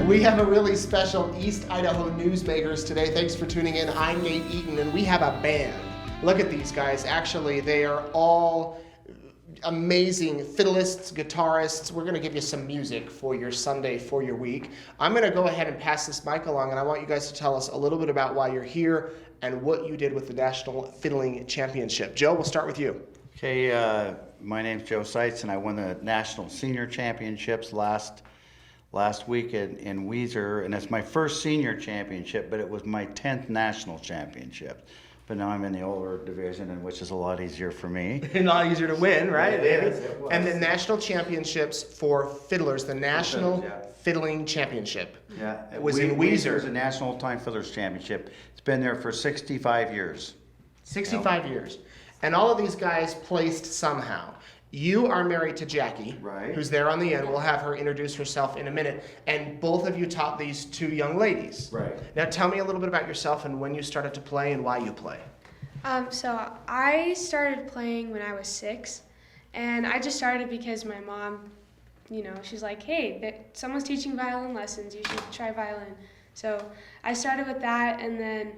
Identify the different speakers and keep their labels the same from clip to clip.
Speaker 1: We have a really special East Idaho Newsmakers today. Thanks for tuning in. I'm Nate Eaton, and we have a band. Look at these guys. Actually, they are all amazing fiddlists, guitarists. We're going to give you some music for your Sunday, for your week. I'm going to go ahead and pass this mic along, and I want you guys to tell us a little bit about why you're here and what you did with the National Fiddling Championship. Joe, we'll start with you.
Speaker 2: Okay, my name's Jacie Sites, and I won the National Senior Championships last week in Weiser, and it's my first senior championship, but it was my 10th national championship. But now I'm in the older division, and which is a lot easier for me.
Speaker 1: A lot easier to win, right?
Speaker 2: It was.
Speaker 1: And the national championships for fiddlers, the National Fiddling Championship.
Speaker 2: Yeah,
Speaker 1: it was in Weiser.
Speaker 2: It was a National Oldtime Fiddlers Championship. It's been there for 65 years.
Speaker 1: 65 years. And all of these guys placed somehow. You are married to Jackie,
Speaker 2: right,
Speaker 1: who's there on the end. We'll have her introduce herself in a minute. And both of you taught these two young ladies.
Speaker 2: Right.
Speaker 1: Now tell me a little bit about yourself and when you started to play and why you play.
Speaker 3: So I started playing when I was 6, and I just started because my mom, she's like, hey, someone's teaching violin lessons, you should try violin. So I started with that, and then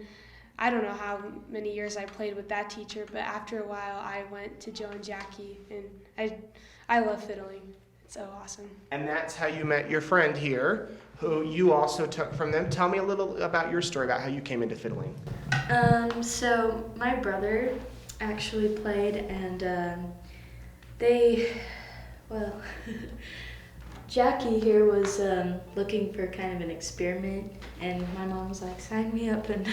Speaker 3: I don't know how many years I played with that teacher, but after a while I went to Joe and Jackie, and I love fiddling. It's so awesome.
Speaker 1: And that's how you met your friend here, who you also took from them. Tell me a little about your story, about how you came into fiddling.
Speaker 4: So my brother actually played, and Jackie here was looking for kind of an experiment, and my mom was like, sign me up, and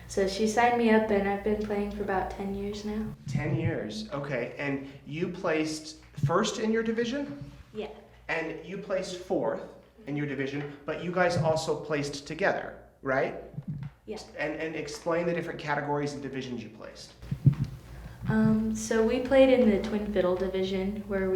Speaker 4: so she signed me up, and I've been playing for about 10 years now.
Speaker 1: 10 years, okay. And you placed first in your division?
Speaker 4: Yeah.
Speaker 1: And you placed fourth in your division, but you guys also placed together, right?
Speaker 4: Yeah.
Speaker 1: And explain the different categories and divisions you placed.
Speaker 4: So we played in the twin fiddle division, where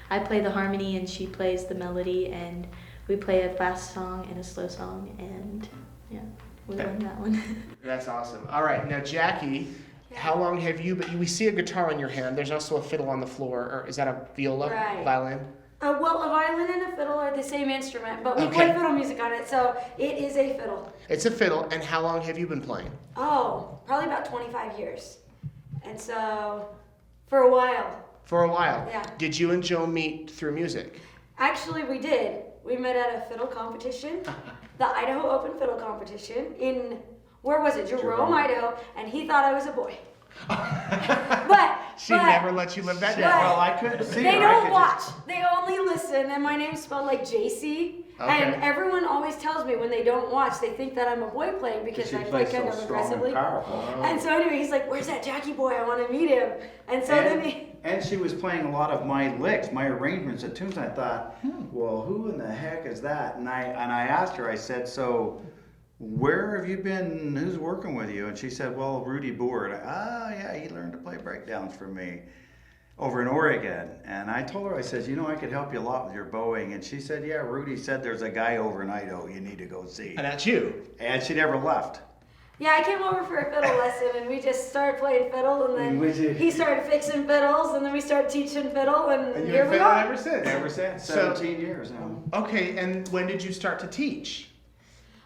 Speaker 4: I play the harmony and she plays the melody, and we play a fast song and a slow song, and yeah, we won that one.
Speaker 1: That's awesome. All right, now Jackie, how long have you been? We see a guitar in your hand. There's also a fiddle on the floor. Or is that a viola?
Speaker 5: Right.
Speaker 1: Violin?
Speaker 5: Well, a violin and a fiddle are the same instrument, but we play fiddle music on it, so it is a fiddle.
Speaker 1: It's a fiddle, and how long have you been playing?
Speaker 5: Oh, probably about 25 years. And so, for a while.
Speaker 1: For a while.
Speaker 5: Yeah.
Speaker 1: Did you and Joe meet through music?
Speaker 5: Actually, we did. We met at a fiddle competition, the Idaho Open Fiddle Competition in, where was it? Jerome, Idaho, and he thought I was a boy.
Speaker 1: She never let you live that down.
Speaker 2: Well, I couldn't see
Speaker 5: They
Speaker 2: her.
Speaker 5: don't watch. They only listen, and my name's spelled like Jacie.
Speaker 1: Okay.
Speaker 5: And everyone always tells me when they don't watch, they think that I'm a boy playing because I play kind of aggressively. And so anyway, he's like, "Where's that Jackie boy? I want to meet him." And so
Speaker 2: And she was playing a lot of my licks, my arrangements of tunes. I thought, well, who in the heck is that? And I asked her. I said, so where have you been? Who's working with you? And she said, well, Rudy Board. Yeah, he learned to play breakdowns from me over in Oregon. And I told her, I said, I could help you a lot with your bowing. And she said, yeah, Rudy said there's a guy over in Idaho you need to go see.
Speaker 1: And that's you.
Speaker 2: And she never left.
Speaker 5: Yeah, I came over for a fiddle lesson, and we just started playing fiddle, and then he started fixing fiddles, and then we started teaching fiddle, and here we are.
Speaker 1: Ever since.
Speaker 2: Ever since. 17 years now.
Speaker 1: Okay, and when did you start to teach?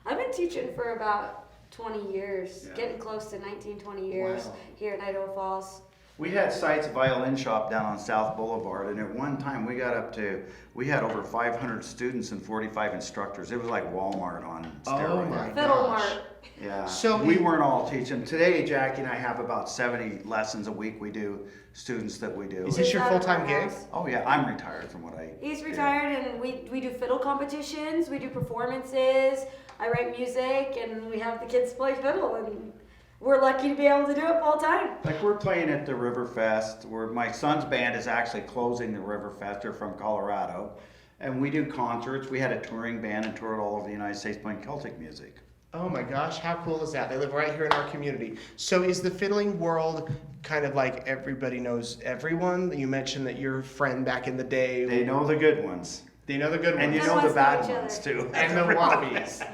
Speaker 5: I've been teaching for about 20 years, getting close to 19, 20 years here in Idaho Falls.
Speaker 2: We had Sites Violin Shop down on South Boulevard, and at one time we had over 500 students and 45 instructors. It was like Walmart on steroids.
Speaker 1: Oh my
Speaker 5: Fiddle
Speaker 1: gosh.
Speaker 5: Mart.
Speaker 2: Yeah,
Speaker 1: so
Speaker 2: we weren't all teaching. Today, Jackie and I have about 70 lessons a week we do, students that we do.
Speaker 1: Is this your full-time gig?
Speaker 2: Oh yeah, I'm retired from what I
Speaker 5: He's retired, and we do fiddle competitions, we do performances, I write music, and we have the kids play fiddle, and we're lucky to be able to do it full time.
Speaker 2: Like we're playing at the River Fest, where my son's band is actually closing the River Fest. They're from Colorado. And we do concerts. We had a touring band and toured all over the United States playing Celtic music.
Speaker 1: Oh my gosh, how cool is that? They live right here in our community. So is the fiddling world kind of like everybody knows everyone? You mentioned that your friend back in the day.
Speaker 2: They know the good ones.
Speaker 1: They know the good ones.
Speaker 2: And you know the bad ones too.
Speaker 1: And the wannabes.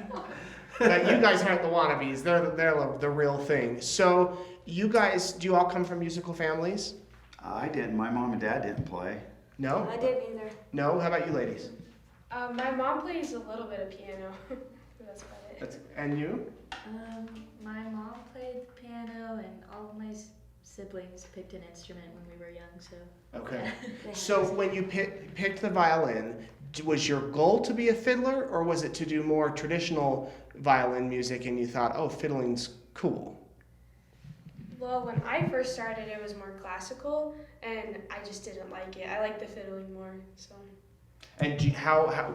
Speaker 1: But you guys aren't the wannabes. They're the real thing. So you guys, do you all come from musical families?
Speaker 2: I didn't. My mom and dad didn't play.
Speaker 1: No?
Speaker 5: I didn't either.
Speaker 1: No? How about you ladies?
Speaker 3: My mom plays a little bit of piano. That's about it.
Speaker 1: And you?
Speaker 4: My mom played the piano, and all of my siblings picked an instrument when we were young. So.
Speaker 1: Okay.
Speaker 4: Yeah.
Speaker 1: So when you picked the violin, was your goal to be a fiddler, or was it to do more traditional violin music and you thought, oh, fiddling's cool?
Speaker 3: Well, when I first started, it was more classical, and I just didn't like it. I like the fiddling more, so.
Speaker 1: And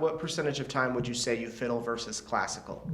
Speaker 1: what percentage of time would you say you fiddle versus classical?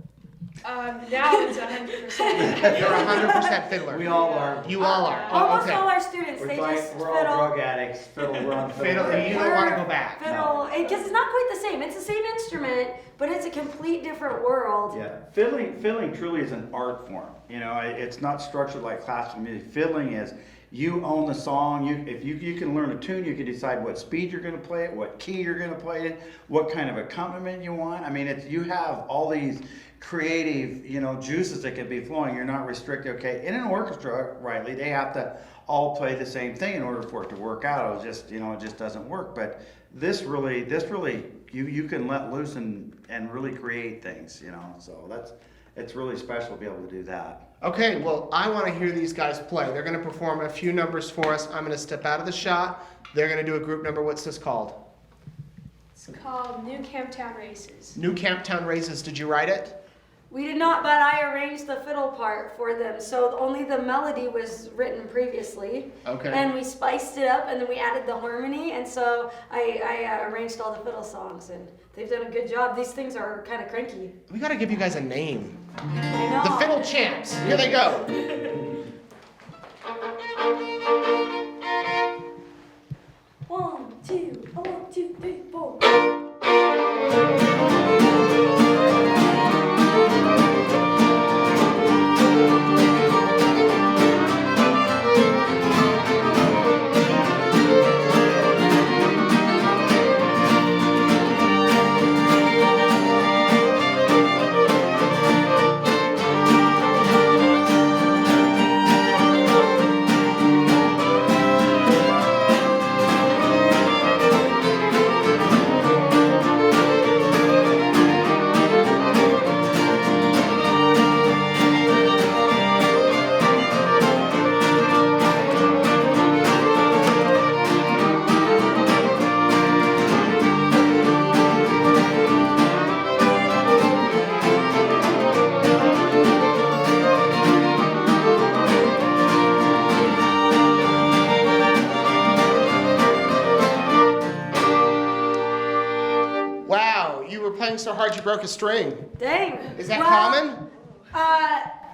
Speaker 3: Now it's 100%.
Speaker 1: You're 100% fiddler.
Speaker 2: We all are.
Speaker 1: You all are. Oh,
Speaker 5: Almost
Speaker 1: okay.
Speaker 5: all our students,
Speaker 2: We're
Speaker 5: they just
Speaker 2: all
Speaker 5: fiddle.
Speaker 2: drug addicts. Fiddle, run,
Speaker 1: Fiddle,
Speaker 2: fiddle.
Speaker 1: you don't want to go back.
Speaker 5: Fiddle, because it's not quite the same. It's the same instrument, but it's a complete different world.
Speaker 2: Yeah, fiddling truly is an art form. You know, it's not structured like classical music. Fiddling is you own the song. If you can learn a tune, you can decide what speed you're going to play it, what key you're going to play it, what kind of accompaniment you want. I mean, you have all these creative, juices that can be flowing. You're not restricted. Okay, in an orchestra, rightly, they have to all play the same thing in order for it to work out. It just doesn't work. But this really, you can let loose and really create things. So it's really special to be able to do that.
Speaker 1: Okay, well, I want to hear these guys play. They're going to perform a few numbers for us. I'm going to step out of the shot. They're going to do a group number. What's this called?
Speaker 3: It's called New Camptown Races.
Speaker 1: New Camptown Races. Did you write it?
Speaker 5: We did not, but I arranged the fiddle part for them. So only the melody was written previously.
Speaker 1: Okay.
Speaker 5: And we spiced it up, and then we added the harmony. And so I arranged all the fiddle songs, and they've done a good job. These things are kind of cranky.
Speaker 1: We got to give you guys a name.
Speaker 5: I know.
Speaker 1: The Fiddle Champs. Here they go.
Speaker 5: 1, 2, 1, 2, 3, 4.
Speaker 1: Playing so hard you broke a string.
Speaker 5: Dang.
Speaker 1: Is that common?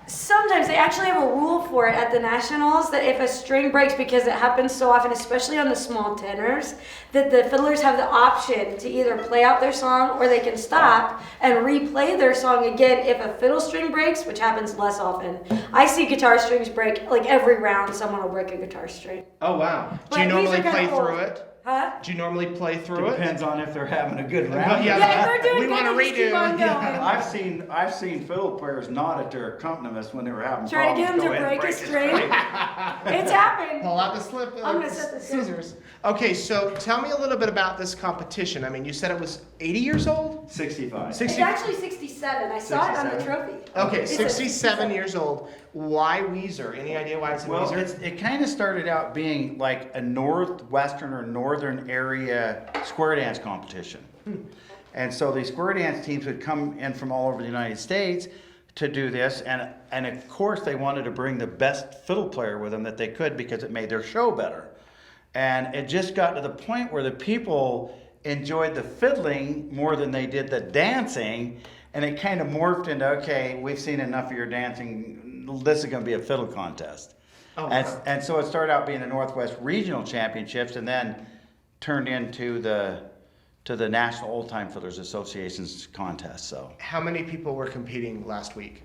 Speaker 5: Sometimes they actually have a rule for it at the Nationals that if a string breaks, because it happens so often, especially on the small tenors, that the fiddlers have the option to either play out their song or they can stop and replay their song again if a fiddle string breaks, which happens less often. I see guitar strings break, like every round someone will break a guitar string.
Speaker 1: Oh, wow. Do
Speaker 5: But
Speaker 1: you
Speaker 5: these
Speaker 1: normally
Speaker 5: are kinda
Speaker 1: play
Speaker 5: old.
Speaker 1: through it?
Speaker 5: Huh?
Speaker 1: Do you normally play through it?
Speaker 2: Depends on if they're having a good round.
Speaker 1: Yeah,
Speaker 5: Yeah, if they're doing
Speaker 1: we
Speaker 5: good,
Speaker 1: want to
Speaker 5: they just keep
Speaker 1: redo.
Speaker 5: on going.
Speaker 1: Yeah.
Speaker 2: I've seen fiddle players nod at their accompanimists when they were having
Speaker 5: Try to get them
Speaker 2: problems.
Speaker 5: to
Speaker 2: Go ahead
Speaker 5: break
Speaker 2: and
Speaker 5: a string. It's happened.
Speaker 1: Pull out the slip.
Speaker 5: I'm gonna set this down.
Speaker 1: scissors. Okay, so tell me a little bit about this competition. I mean, you said it was 80 years old?
Speaker 2: 65.
Speaker 1: 60.
Speaker 5: It's actually 67. I saw it on the
Speaker 2: 67?
Speaker 5: trophy.
Speaker 1: Okay,
Speaker 5: It's a
Speaker 1: 67 years old. Why Weiser? Any idea why it's in
Speaker 2: Well,
Speaker 1: Weiser?
Speaker 2: it kind of started out being like a northwestern or northern area square dance competition. And so these square dance teams would come in from all over the United States to do this. And of course, they wanted to bring the best fiddle player with them that they could because it made their show better. And it just got to the point where the people enjoyed the fiddling more than they did the dancing. And it kind of morphed into, okay, we've seen enough of your dancing. This is going to be a fiddle contest.
Speaker 1: Oh,
Speaker 2: and,
Speaker 1: wow.
Speaker 2: and so it started out being the Northwest Regional Championships and then turned into the National Oldtime Fiddlers Association's contest. So
Speaker 1: How many people were competing last week?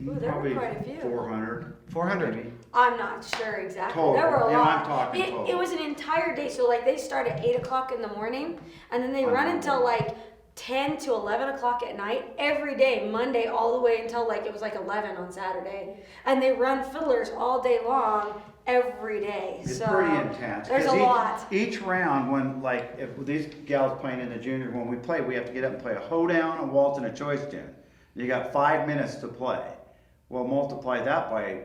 Speaker 5: Ooh, there were quite a few.
Speaker 2: 400.
Speaker 1: 400.
Speaker 2: maybe.
Speaker 5: I'm not sure exactly.
Speaker 2: Total.
Speaker 5: There were a
Speaker 2: Yeah,
Speaker 5: lot.
Speaker 2: I'm talking total.
Speaker 5: It was an entire day. So like they start at 8 o'clock in the morning, and then they
Speaker 2: Wow.
Speaker 5: run until like 10 to 11 o'clock at night every day, Monday all the way until like it was like 11 on Saturday. And they run fiddlers all day long every day.
Speaker 2: It's
Speaker 5: so
Speaker 2: pretty intense.
Speaker 5: There's a
Speaker 2: 'Cause
Speaker 5: lot.
Speaker 2: Each round, when like if these gals playing in the juniors, when we play, we have to get up and play a hoedown, a waltz, and a choice tune. You got 5 minutes to play. Well, multiply that by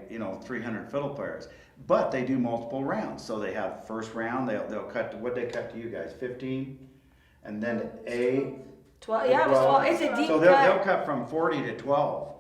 Speaker 2: 300 fiddle players. But they do multiple rounds, so they have first round. They'll cut. What they cut to you guys? 15, and then 8.
Speaker 5: 12. Yeah, it was 12. It's a deep
Speaker 2: So
Speaker 5: cut.
Speaker 2: they'll cut from 40 to 12,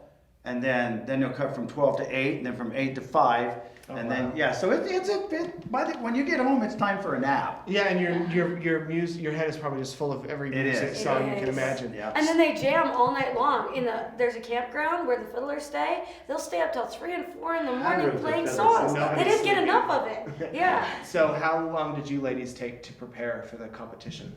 Speaker 2: and then they'll cut from 12 to 8, and then from 8 to 5, and then yeah. So when you get home, it's time for a nap.
Speaker 1: Yeah, and your head is probably just full of every
Speaker 2: It
Speaker 1: music
Speaker 2: is.
Speaker 1: song
Speaker 5: It
Speaker 1: you can
Speaker 5: is.
Speaker 1: imagine.
Speaker 2: Yeah.
Speaker 5: And then they jam all night long. There's a campground where the fiddlers stay. They'll stay up till 3 and 4 in the morning
Speaker 2: Hundreds of
Speaker 5: playing
Speaker 2: fiddlers.
Speaker 5: songs.
Speaker 1: Nobody's
Speaker 5: They didn't get
Speaker 1: sleeping.
Speaker 5: enough of it. Yeah.
Speaker 1: So how long did you ladies take to prepare for the competition?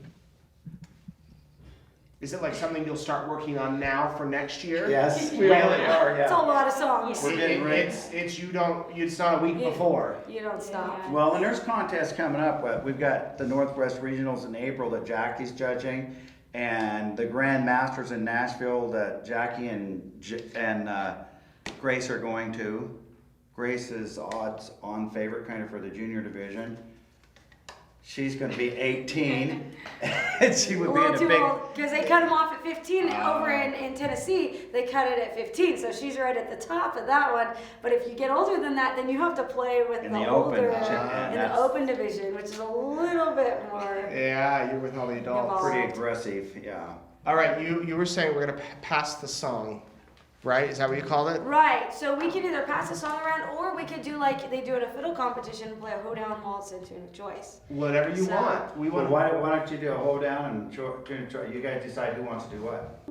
Speaker 1: Is it like something you'll start working on now for next year?
Speaker 2: Yes, we
Speaker 1: Really?
Speaker 2: really are.
Speaker 5: It's a
Speaker 2: Yeah.
Speaker 5: lot of songs.
Speaker 2: We're getting ready.
Speaker 1: It's not a week
Speaker 5: Yeah.
Speaker 1: before.
Speaker 5: You don't stop.
Speaker 2: Well, and there's contests coming up. We've got the Northwest Regionals in April that Jackie's judging, and the Grand Masters in Nashville that Jackie and Grace are going to. Grace is odds-on favorite kind of for the junior division. She's going to be 18, and she would
Speaker 5: A
Speaker 2: be in
Speaker 5: little
Speaker 2: a
Speaker 5: too
Speaker 2: big.
Speaker 5: old, because they cut them off at 15 over in Tennessee. They cut it at 15, so she's right at the top of that one. But if you get older than that, then you have to play with
Speaker 2: In
Speaker 5: the
Speaker 2: the open,
Speaker 5: older
Speaker 2: and
Speaker 5: in the
Speaker 2: that's-
Speaker 5: open division, which is a little bit more.
Speaker 1: Yeah, you're with all the adults.
Speaker 5: Involved.
Speaker 2: Pretty aggressive, yeah.
Speaker 1: All right, you were saying we're gonna pass the song, right? Is that what you called it?
Speaker 5: Right, so we could either pass the song around, or we could do like they do at a fiddle competition and play a hoedown, waltz, and tune of choice.
Speaker 1: Whatever you
Speaker 5: So-
Speaker 1: want. We
Speaker 2: Well,
Speaker 1: want.
Speaker 2: why don't you do a hold down and try, you guys decide who wants to do what.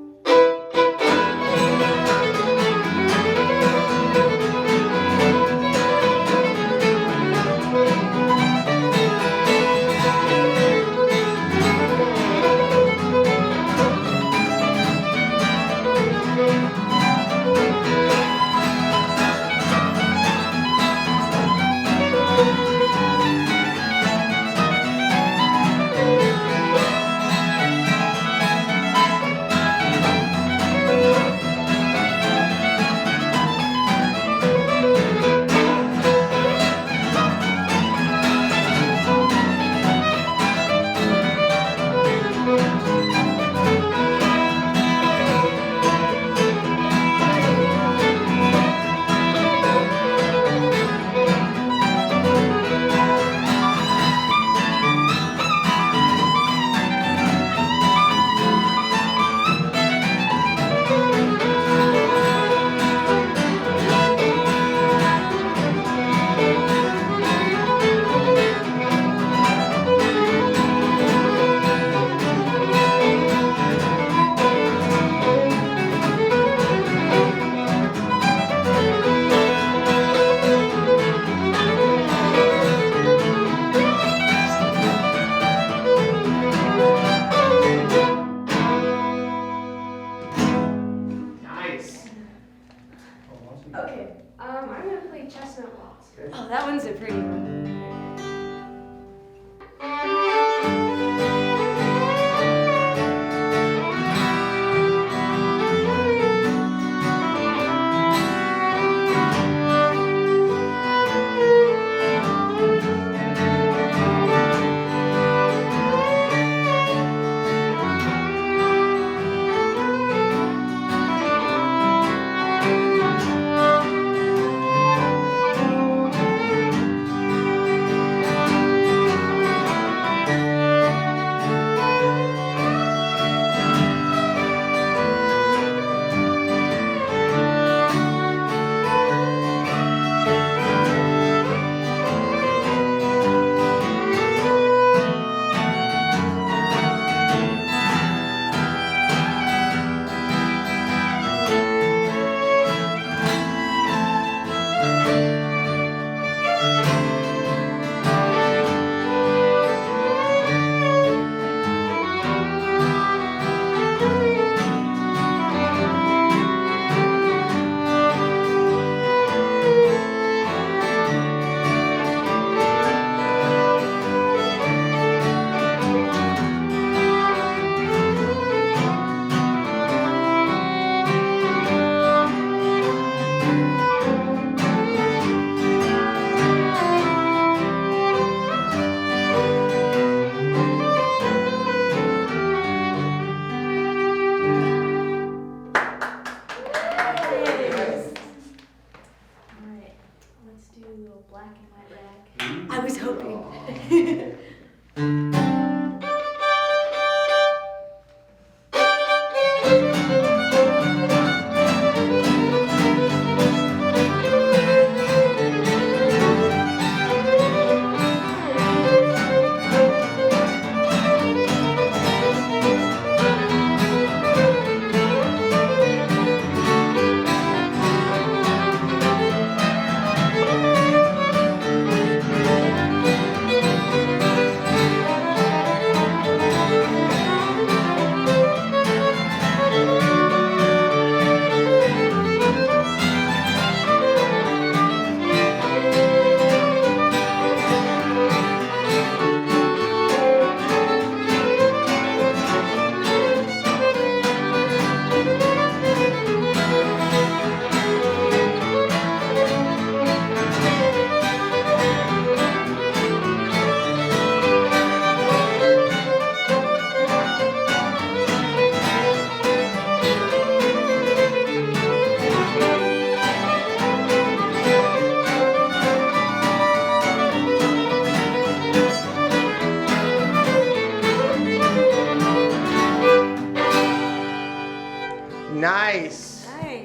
Speaker 1: Nice.
Speaker 5: Nice.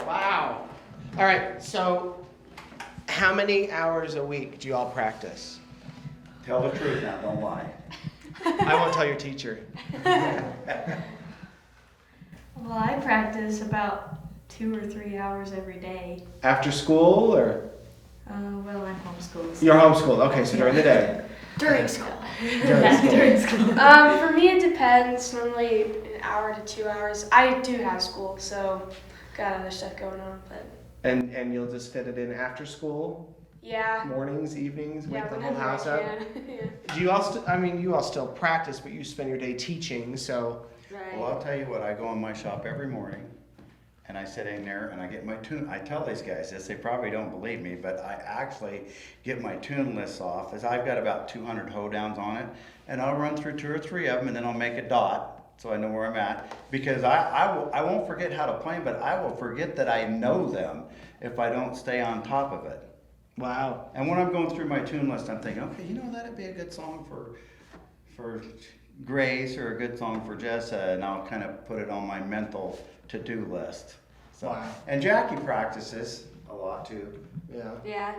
Speaker 1: Wow. All right, so how many hours a week do you all practice?
Speaker 2: Tell the truth now, don't lie.
Speaker 1: I won't tell your teacher.
Speaker 4: Well, I practice about 2 or 3 hours every day.
Speaker 1: After school or?
Speaker 4: Well, I'm homeschooled.
Speaker 1: You're homeschooled, okay, so during the day.
Speaker 5: During school.
Speaker 4: During school.
Speaker 3: For me, it depends. Normally, an hour to 2 hours. I do have school, so got other stuff going on. But
Speaker 1: And you'll just fit it in after school?
Speaker 3: yeah,
Speaker 1: Mornings, evenings, wake the whole
Speaker 3: whenever I
Speaker 1: house up?
Speaker 3: can. Yeah.
Speaker 1: Do you all you all still practice, but you spend your day teaching, so.
Speaker 5: Right.
Speaker 2: Well, I'll tell you what, I go in my shop every morning and I sit in there and I get my tune. I tell these guys this, they probably don't believe me, but I actually get my tune lists off, as I've got about 200 hoedowns on it, and I'll run through 2 or 3 of them and then I'll make a dot so I know where I'm at, because I won't forget how to play them, but I will forget that I know them if I don't stay on top of it.
Speaker 1: Wow.
Speaker 2: And when I'm going through my tune list, I'm thinking, okay, that'd be a good song for Grace or a good song for Jessa, and I'll kind of put it on my mental to-do list. So,
Speaker 1: Wow.
Speaker 2: And Jackie practices a lot too.
Speaker 1: Yeah.
Speaker 5: Yeah,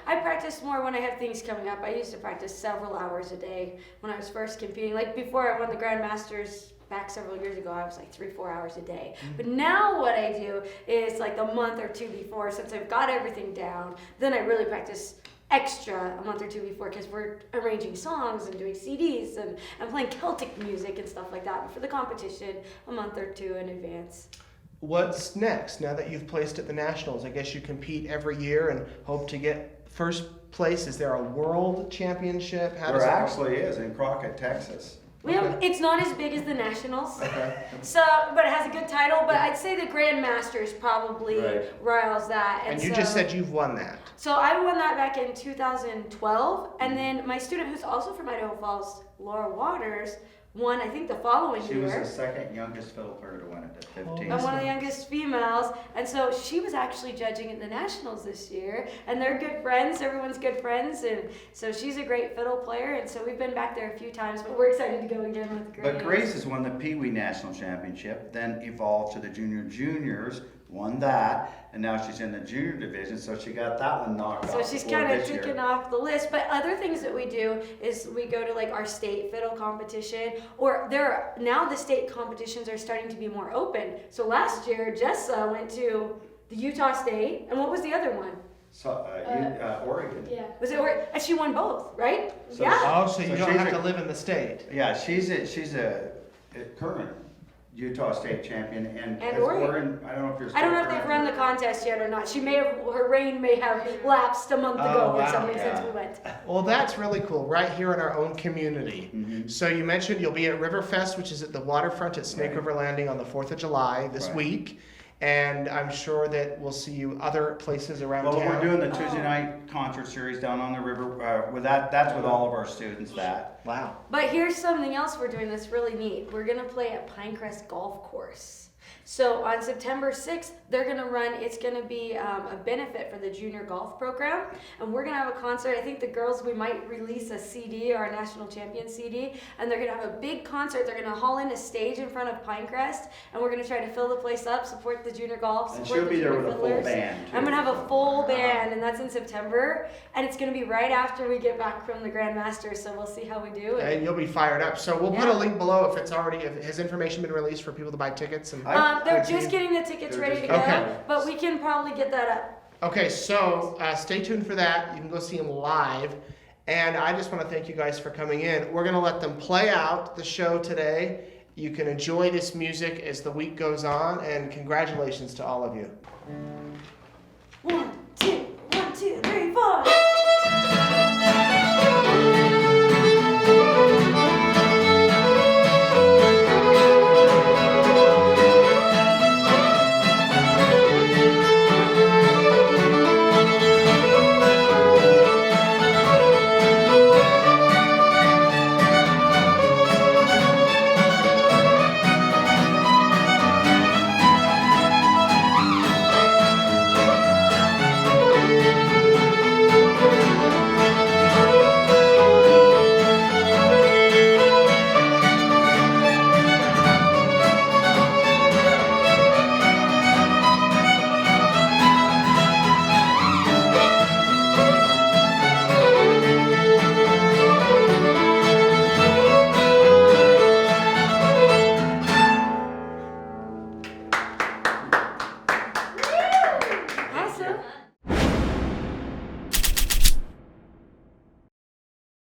Speaker 5: I practice more when I have things coming up. I used to practice several hours a day when I was first competing. Like before I won the Grandmasters back several years ago, I was like 3-4 hours a day. But now what I do is like a month or 2 before, since I've got everything down, then I really practice extra a month or 2 before, because we're arranging songs and doing CDs and playing Celtic music and stuff like that. But for the competition, a month or 2 in advance.
Speaker 1: What's next now that you've placed at the Nationals? I guess you compete every year and hope to get first place. Is there a world championship? How does
Speaker 2: There
Speaker 1: that work?
Speaker 2: actually is in Crockett, Texas.
Speaker 5: It's not as big as the Nationals,
Speaker 1: Okay.
Speaker 5: so but it has a good title. But I'd say the Grandmasters probably
Speaker 2: Right.
Speaker 5: riles that.
Speaker 1: And you
Speaker 5: so,
Speaker 1: just said you've won that.
Speaker 5: So I won that back in 2012, and then my student, who's also from Idaho Falls, Laura Waters, won I think the following
Speaker 2: She
Speaker 5: year.
Speaker 2: was the second youngest fiddle player to win it at 15.
Speaker 5: I'm one of the youngest females, and so she was actually judging at the Nationals this year, and they're good friends, everyone's good friends, and so she's a great fiddle player, and so we've been back there a few times, but we're excited to go again with Grace.
Speaker 2: But Grace has won the Pee Wee National Championship, then evolved to the juniors, won that, and now she's in the junior division, so she got that one knocked off.
Speaker 5: So she's
Speaker 2: before
Speaker 5: kind of
Speaker 2: this year.
Speaker 5: ticking off the list. But other things that we do is we go to like our state fiddle competition, or now the state competitions are starting to be more open. So last year, Jessa went to the Utah State, and what was the other one?
Speaker 2: So, Oregon.
Speaker 3: Yeah.
Speaker 5: Was it Oregon? And she won both, right?
Speaker 2: So
Speaker 5: Yeah.
Speaker 1: Oh, so you
Speaker 2: So
Speaker 1: don't
Speaker 2: she's
Speaker 1: have
Speaker 2: a-
Speaker 1: to live in the state.
Speaker 2: Yeah, she's a current Utah State champion, and has
Speaker 5: Oregon.
Speaker 2: I don't know if you're.
Speaker 5: I don't know if they've run the contest yet or not. Her reign may have lapsed a month ago or
Speaker 1: wow.
Speaker 5: something
Speaker 2: Yeah.
Speaker 5: since we went.
Speaker 1: Well, that's really cool, right here in our own community.
Speaker 2: Mm-hmm.
Speaker 1: So you mentioned you'll be at Riverfest, which is at the waterfront at Snake
Speaker 2: Right.
Speaker 1: River Landing on the 4th of July this
Speaker 2: Right.
Speaker 1: week. And I'm sure that we'll see you other places around
Speaker 2: Well,
Speaker 1: town.
Speaker 2: we're doing the Tuesday night concert series down on the river. That's with all of our students.
Speaker 1: Wow.
Speaker 5: But here's something else we're doing that's really neat. We're gonna play at Pinecrest Golf Course. So on September 6th, they're gonna run, it's gonna be a benefit for the junior golf program. And we're gonna have a concert. I think the girls, we might release a CD, our national champion CD. And they're gonna have a big concert. They're gonna haul in a stage in front of Pinecrest. And we're gonna try to fill the place up, support the junior golf,
Speaker 2: And
Speaker 5: support
Speaker 2: she'll
Speaker 5: the
Speaker 2: be there
Speaker 5: junior
Speaker 2: with a full
Speaker 5: fiddlers.
Speaker 2: band, too.
Speaker 5: I'm gonna have a full band, and that's in September. And it's gonna be right after we get back from the Grandmasters, so we'll see how we do.
Speaker 1: And you'll be fired up. So we'll put
Speaker 5: Yeah.
Speaker 1: a link below if has information been released for people to buy tickets. And
Speaker 5: They're just getting the tickets
Speaker 2: They're
Speaker 5: ready
Speaker 2: just
Speaker 5: to go,
Speaker 1: Okay.
Speaker 5: but we can probably get that up.
Speaker 1: Okay, so stay tuned for that. You can go see them live. And I just want to thank you guys for coming in. We're going to let them play out the show today. You can enjoy this music as the week goes on, and congratulations to all of you.